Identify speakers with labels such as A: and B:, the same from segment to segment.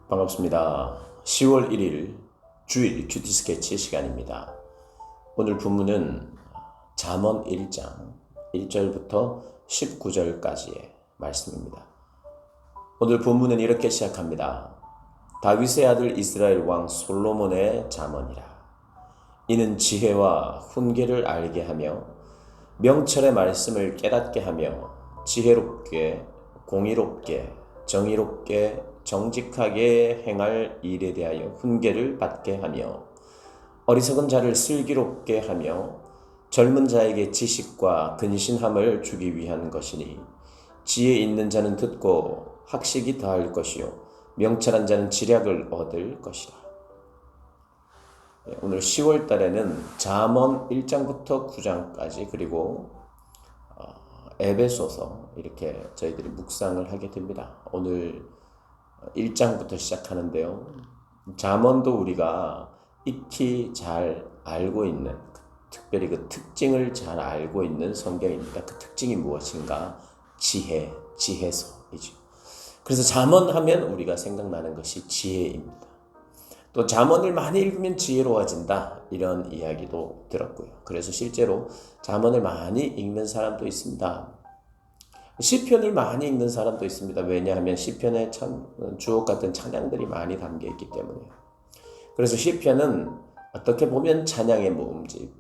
A: 반갑습니다. 10월 1일 주일 큐티 스케치 시간입니다. 오늘 본문은 잠언 1장 1절부터 19절까지의 말씀입니다. 오늘 본문은 이렇게 시작합니다. 다윗의 아들 이스라엘 왕 솔로몬의 잠언이라. 이는 지혜와 훈계를 알게 하며 명철의 말씀을 깨닫게 하며 지혜롭게 공의롭게 정의롭게 정직하게 행할 일에 대하여 훈계를 받게 하며 어리석은 자를 슬기롭게 하며 젊은 자에게 지식과 근신함을 주기 위한 것이니 지혜 있는 자는 듣고 학식이 더할 것이요 명철한 자는 지략을 얻을 것이라. 오늘 10월 달에는 잠언 1장부터 9장까지 그리고 에베소서 이렇게 저희들이 묵상을 하게 됩니다. 오늘 1장부터 시작하는데요. 잠언도 우리가 익히 잘 알고 있는, 특별히 그 특징을 잘 알고 있는 성경입니다. 그 특징이 무엇인가? 지혜서이죠. 그래서 잠언하면 우리가 생각나는 것이 지혜입니다. 또 잠언을 많이 읽으면 지혜로워진다 이런 이야기도 들었고요. 그래서 실제로 잠언을 많이 읽는 사람도 있습니다. 시편을 많이 읽는 사람도 있습니다. 왜냐하면 시편에 참 주옥 같은 찬양들이 많이 담겨 있기 때문에요. 그래서 시편은 어떻게 보면 찬양의 모음집,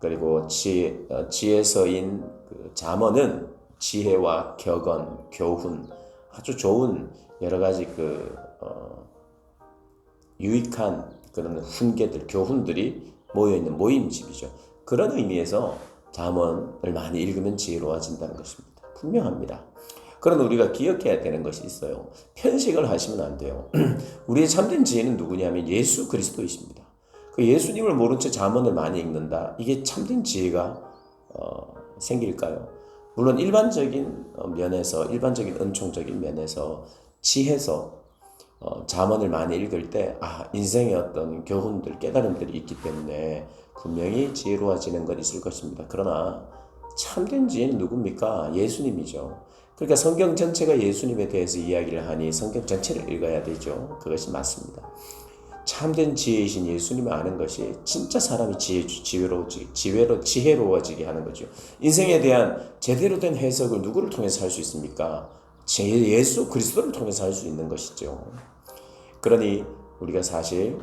A: 그리고 지혜서인 그 잠언은 지혜와 격언, 교훈, 아주 좋은 여러 가지 유익한 그런 훈계들, 교훈들이 모여있는 모임집이죠. 그런 의미에서 잠언을 많이 읽으면 지혜로워진다는 것입니다. 분명합니다. 그런데 우리가 기억해야 되는 것이 있어요. 편식을 하시면 안 돼요. 우리의 참된 지혜는 누구냐면 예수 그리스도이십니다. 그 예수님을 모른 채 잠언을 많이 읽는다. 이게 참된 지혜가 생길까요? 물론 일반적인 면에서, 일반적인 은총적인 면에서 지혜서 잠언을 많이 읽을 때 인생의 어떤 교훈들, 깨달음들이 있기 때문에 분명히 지혜로워지는 건 있을 것입니다. 그러나 참된 지혜는 누굽니까? 예수님이죠. 그러니까 성경 전체가 예수님에 대해서 이야기를 하니 성경 전체를 읽어야 되죠. 그것이 맞습니다. 참된 지혜이신 예수님을 아는 것이 진짜 사람이 지혜로워지게 하는 거죠. 인생에 대한 제대로 된 해석을 누구를 통해서 할 수 있습니까? 예수 그리스도를 통해서 할 수 있는 것이죠. 그러니 우리가 사실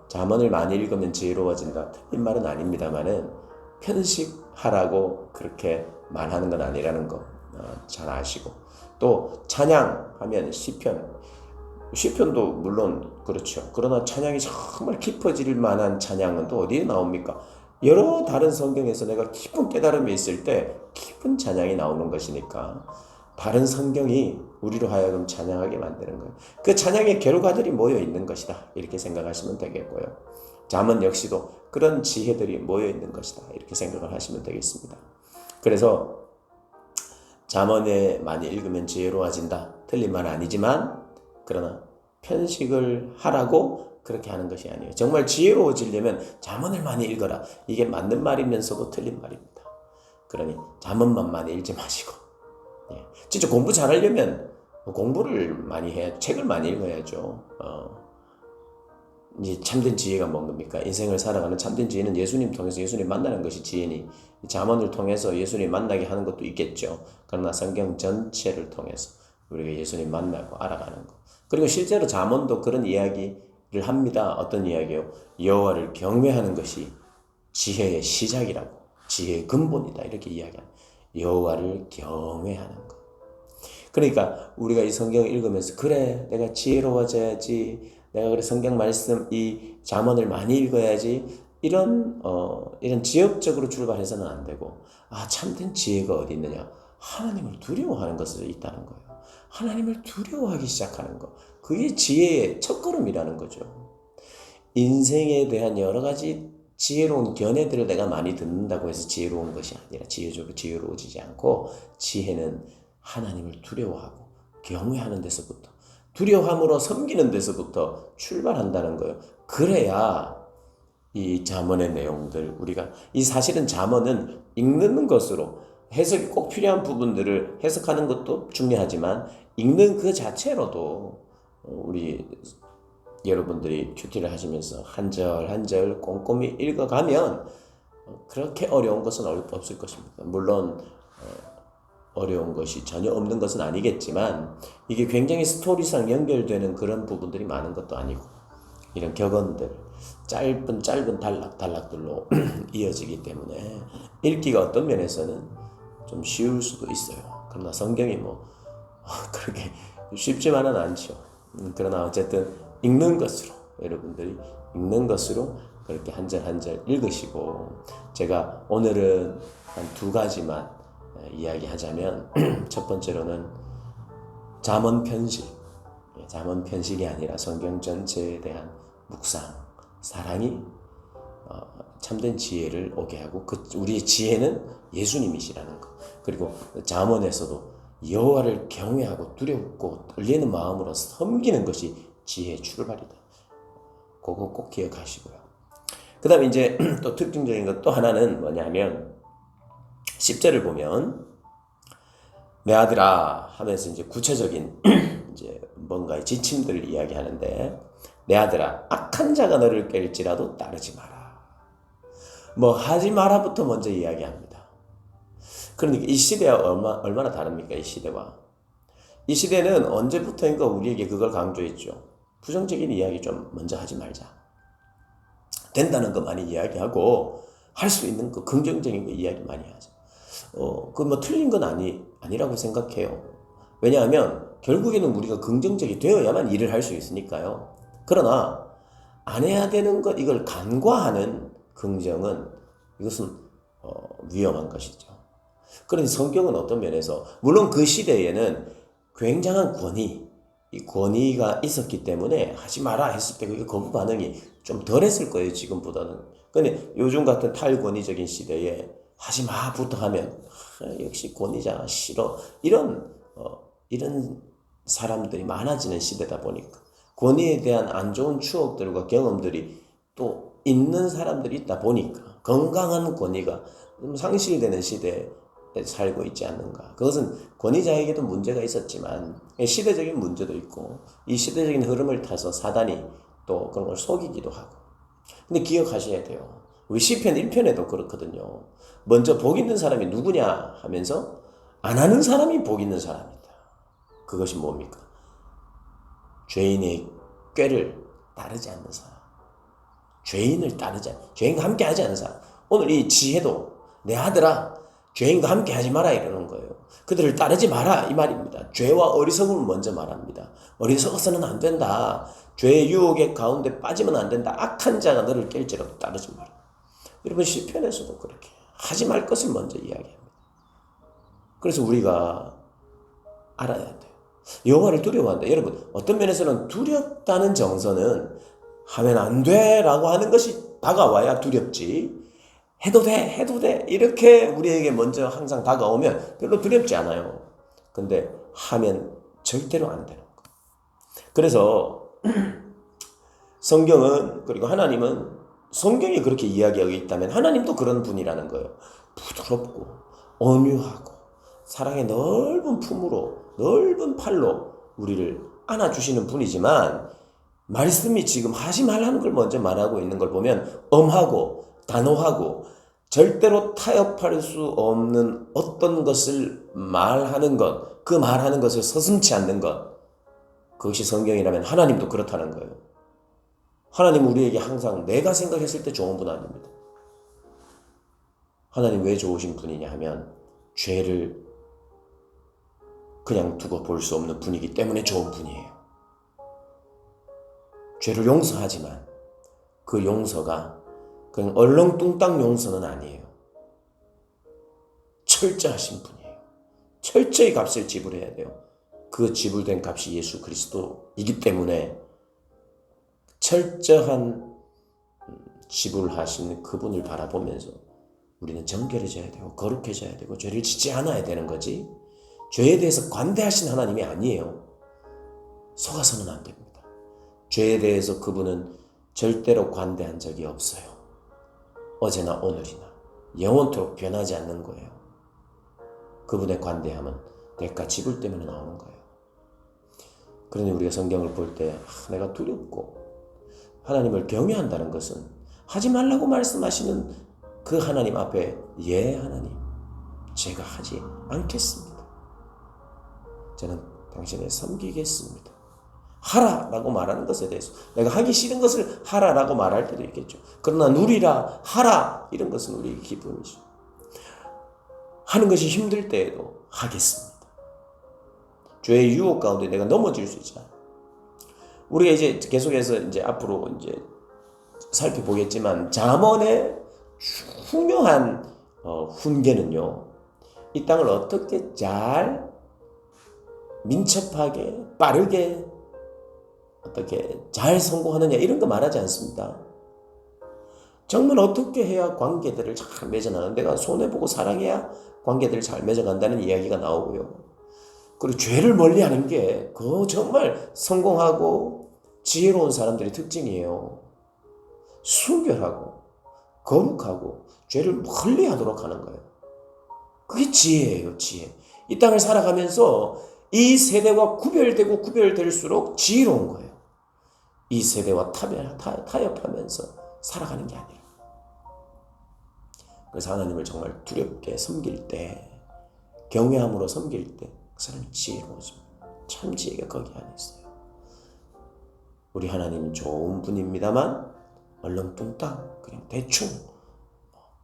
A: 잠언을 많이 읽으면 지혜로워진다, 틀린 말은 아닙니다만은 편식하라고 그렇게 말하는 건 아니라는 거 잘 아시고, 또 찬양하면 시편도 물론 그렇죠. 그러나 찬양이 정말 깊어질 만한 찬양은 또 어디에 나옵니까? 여러 다른 성경에서 내가 깊은 깨달음이 있을 때 깊은 찬양이 나오는 것이니까 다른 성경이 우리로 하여금 찬양하게 만드는 거예요. 그 찬양의 결과들이 모여 있는 것이다, 이렇게 생각하시면 되겠고요. 잠언 역시도 그런 지혜들이 모여 있는 것이다, 이렇게 생각을 하시면 되겠습니다. 그래서 잠언에 많이 읽으면 지혜로워진다, 틀린 말은 아니지만 그러나 편식을 하라고 그렇게 하는 것이 아니에요. 정말 지혜로워지려면 잠언을 많이 읽어라, 이게 맞는 말이면서도 틀린 말입니다. 그러니 잠언만 많이 읽지 마시고, 진짜 공부 잘하려면 공부를 많이 해야, 책을 많이 읽어야죠. 이제 참된 지혜가 뭔 겁니까? 인생을 살아가는 참된 지혜는 예수님 통해서 예수님 만나는 것이 지혜니, 잠언을 통해서 예수님 만나게 하는 것도 있겠죠. 그러나 성경 전체를 통해서 우리가 예수님 만나고 알아가는 것. 그리고 실제로 잠언도 그런 이야기를 합니다. 어떤 이야기요? 여호와를 경외하는 것이 지혜의 시작이라고, 지혜의 근본이다, 이렇게 이야기합니다. 여호와를 경외하는 것. 그러니까 우리가 이 성경을 읽으면서 그래, 내가 지혜로워져야지, 내가 그래 성경 말씀 이 잠언을 많이 읽어야지, 이런 지역적으로 출발해서는 안 되고, 참된 지혜가 어디 있느냐? 하나님을 두려워하는 것에 있다는 거예요. 하나님을 두려워하기 시작하는 것, 그게 지혜의 첫걸음이라는 거죠. 인생에 대한 여러 가지 지혜로운 견해들을 내가 많이 듣는다고 해서 지혜로운 것이 아니라, 지혜로워지지 않고, 지혜는 하나님을 두려워하고 경외하는 데서부터, 두려워함으로 섬기는 데서부터 출발한다는 거예요. 그래야 이 잠언의 내용들, 우리가 사실은 잠언은 읽는 것으로, 해석이 꼭 필요한 부분들을 해석하는 것도 중요하지만 읽는 그 자체로도 우리 여러분들이 큐티를 하시면서 한 절 한 절 꼼꼼히 읽어가면 그렇게 어려운 것은 없을 것입니다. 물론 어려운 것이 전혀 없는 것은 아니겠지만 이게 굉장히 스토리상 연결되는 그런 부분들이 많은 것도 아니고 이런 격언들 짧은 단락들로 이어지기 때문에 읽기가 어떤 면에서는 좀 쉬울 수도 있어요. 그러나 성경이 그렇게 쉽지만은 않죠. 그러나 어쨌든 읽는 것으로 여러분들이 읽는 것으로 그렇게 한 절 한 절 읽으시고 제가 오늘은 한 두 가지만 이야기하자면 첫 번째로는 잠언 편식이 아니라 성경 전체에 대한 묵상, 사랑이 참된 지혜를 오게 하고 우리의 지혜는 예수님이시라는 것. 그리고 잠언에서도 여호와를 경외하고 두렵고 떨리는 마음으로 섬기는 것이 지혜의 출발이다. 그거 꼭 기억하시고요. 그 다음에 이제 또 특징적인 것 또 하나는 뭐냐면 10절을 보면 내 아들아 하면서 이제 구체적인 이제 뭔가의 지침들을 이야기하는데 내 아들아 악한 자가 너를 깰지라도 따르지 마라. 하지 마라부터 먼저 이야기합니다. 그러니까 이 시대와 얼마나 다릅니까? 이 시대와. 이 시대는 언제부터인가 우리에게 그걸 강조했죠. 부정적인 이야기 좀 먼저 하지 말자. 된다는 거 많이 이야기하고 할 수 있는 거 긍정적인 거 이야기 많이 하자. 틀린 건 아니라고 생각해요. 왜냐하면 결국에는 우리가 긍정적이 되어야만 일을 할 수 있으니까요. 그러나 안 해야 되는 것 이걸 간과하는 긍정은 이것은 위험한 것이죠. 그러니 성경은 어떤 면에서 물론 그 시대에는 굉장한 이 권위가 있었기 때문에 하지 마라 했을 때 그게 거부 반응이 좀 덜했을 거예요, 지금보다는. 근데 요즘 같은 탈권위적인 시대에 하지 마부터 하면 역시 권위자 싫어 이런 사람들이 많아지는 시대다 보니까 권위에 대한 안 좋은 추억들과 경험들이 또 있는 사람들이 있다 보니까 건강한 권위가 좀 상실되는 시대에 살고 있지 않는가. 그것은 권위자에게도 문제가 있었지만 시대적인 문제도 있고 이 시대적인 흐름을 타서 사단이 또 그런 걸 속이기도 하고. 근데 기억하셔야 돼요. 우리 시편 1편에도 그렇거든요. 먼저 복 있는 사람이 누구냐 하면서 안 하는 사람이 복 있는 사람이다. 그것이 뭡니까? 죄인의 꾀를 따르지 않는 사람. 죄인과 함께 하지 않는 사람. 오늘 이 지혜도 내 아들아 죄인과 함께 하지 마라 이러는 거예요. 그들을 따르지 마라 이 말입니다. 죄와 어리석음을 먼저 말합니다. 어리석어서는 안 된다. 죄의 유혹의 가운데 빠지면 안 된다. 악한 자가 너를 깰지라도 따르지 마라. 여러분 시편에서도 그렇게 하지 말 것을 먼저 이야기합니다. 그래서 우리가 알아야 돼요. 여호와를 두려워한다. 여러분 어떤 면에서는 두렵다는 정서는 하면 안 돼라고 하는 것이 다가와야 두렵지. 해도 돼 이렇게 우리에게 먼저 항상 다가오면 별로 두렵지 않아요. 근데 하면 절대로 안 되는 거. 그래서 성경은 그리고 하나님은 성경이 그렇게 이야기하고 있다면 하나님도 그런 분이라는 거예요. 부드럽고 온유하고 사랑의 넓은 품으로 넓은 팔로 우리를 안아주시는 분이지만 말씀이 지금 하지 말라는 걸 먼저 말하고 있는 걸 보면 엄하고 단호하고 절대로 타협할 수 없는 어떤 것을 말하는 것, 그 말하는 것을 서슴지 않는 것, 그것이 성경이라면 하나님도 그렇다는 거예요. 하나님은 우리에게 항상 내가 생각했을 때 좋은 분 아닙니다. 하나님 왜 좋으신 분이냐 하면 죄를 그냥 두고 볼 수 없는 분이기 때문에 좋은 분이에요. 죄를 용서하지만 그 용서가 그냥 얼렁뚱땅 용서는 아니에요. 철저하신 분이에요. 철저히 값을 지불해야 돼요. 그 지불된 값이 예수 그리스도이기 때문에 철저한 지불하신 그분을 바라보면서 우리는 정결해져야 되고 거룩해져야 되고 죄를 짓지 않아야 되는 거지. 죄에 대해서 관대하신 하나님이 아니에요. 속아서는 안 됩니다. 죄에 대해서 그분은 절대로 관대한 적이 없어요. 어제나 오늘이나 영원토록 변하지 않는 거예요. 그분의 관대함은 대가 지불 때문에 나오는 거예요. 그러니 우리가 성경을 볼 때 내가 두렵고 하나님을 경외한다는 것은 하지 말라고 말씀하시는 그 하나님 앞에 예 하나님 제가 하지 않겠습니다. 저는 당신을 섬기겠습니다. 하라라고 말하는 것에 대해서 내가 하기 싫은 것을 하라라고 말할 때도 있겠죠. 그러나 누리라 하라 이런 것은 우리의 기쁨이죠. 하는 것이 힘들 때에도 하겠습니다. 죄의 유혹 가운데 내가 넘어질 수 있잖아요. 우리가 이제 계속해서 이제 앞으로 이제 살펴보겠지만 잠언의 훌륭한 훈계는요. 이 땅을 어떻게 잘 민첩하게 빠르게 어떻게 잘 성공하느냐 이런 거 말하지 않습니다. 정말 어떻게 해야 관계들을 잘 맺어나가는 내가 손해보고 사랑해야 관계들을 잘 맺어간다는 이야기가 나오고요. 그리고 죄를 멀리하는 게 그 정말 성공하고 지혜로운 사람들의 특징이에요. 순결하고 거룩하고 죄를 멀리하도록 하는 거예요. 그게 지혜예요. 지혜. 이 땅을 살아가면서 이 세대와 구별되고 구별될수록 지혜로운 거예요. 이 세대와 타협하면서 살아가는 게 아니라. 그래서 하나님을 정말 두렵게 섬길 때, 경외함으로 섬길 때 그 사람이 지혜로워집니다. 참 지혜가 거기 안에 있어요. 우리 하나님은 좋은 분입니다만 얼렁뚱땅 그냥 대충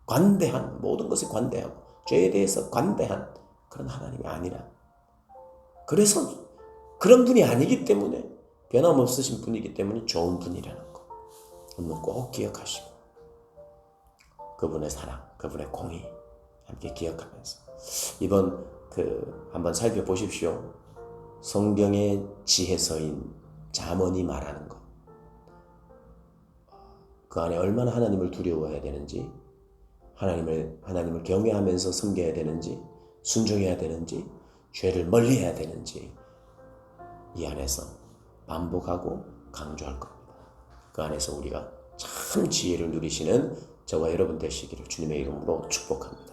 A: 관대한 모든 것에 관대하고 죄에 대해서 관대한 그런 하나님이 아니라 그래서 그런 분이 아니기 때문에 변함없으신 분이기 때문에 좋은 분이라는 거 오늘 꼭 기억하시고 그분의 사랑, 그분의 공의 함께 기억하면서 이번 한번 살펴보십시오. 성경의 지혜서인 잠언이 말하는 것. 그 안에 얼마나 하나님을 두려워해야 되는지, 하나님을 경외하면서 섬겨야 되는지, 순종해야 되는지, 죄를 멀리해야 되는지 이 안에서 반복하고 강조할 겁니다. 그 안에서 우리가 참 지혜를 누리시는 저와 여러분 되시기를 주님의 이름으로 축복합니다.